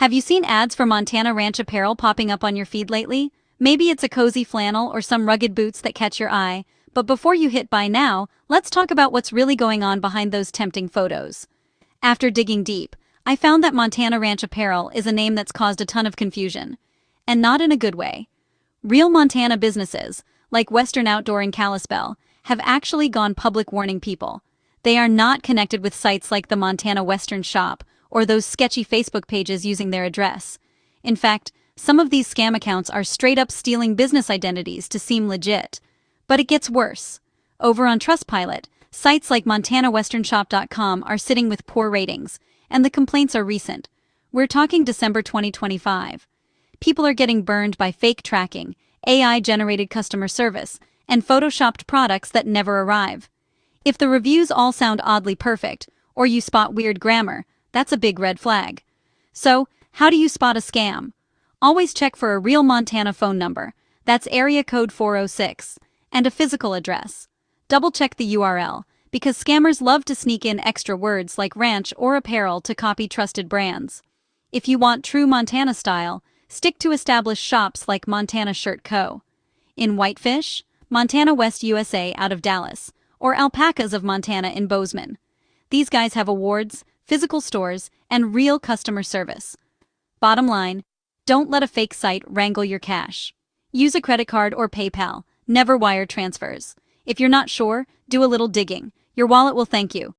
Have you seen ads for Montana Ranch apparel popping up on your feed lately? Maybe it's a cozy flannel or some rugged boots that catch your eye, but before you hit buy now, let's talk about what's really going on behind those tempting photos. After digging deep, I found that Montana Ranch Apparel is a name that's caused a ton of confusion. And not in a good way. Real Montana businesses, like Western Outdoor in Kalispell, have actually gone public warning people. They are not connected with sites like the Montana Western Shop or those sketchy Facebook pages using their address. In fact, some of these scam accounts are straight up stealing business identities to seem legit. But it gets worse. Over on Trustpilot, sites like MontanaWesternShop.com are sitting with poor ratings, and the complaints are recent. We're talking December 2025. People are getting burned by fake tracking, AI-generated customer service, and photoshopped products that never arrive. If the reviews all sound oddly perfect, or you spot weird grammar, that's a big red flag. So, how do you spot a scam? Always check for a real Montana phone number, that's area code 406, and a physical address. Double-check the URL, because scammers love to sneak in extra words like ranch or apparel to copy trusted brands. If you want true Montana style, stick to established shops like Montana Shirt Co. In Whitefish, Montana West USA out of Dallas, or Alpacas of Montana in Bozeman. These guys have awards, physical stores, and real customer service. Bottom line, don't let a fake site wrangle your cash. Use a credit card or PayPal, never wire transfers. If you're not sure, do a little digging. Your wallet will thank you.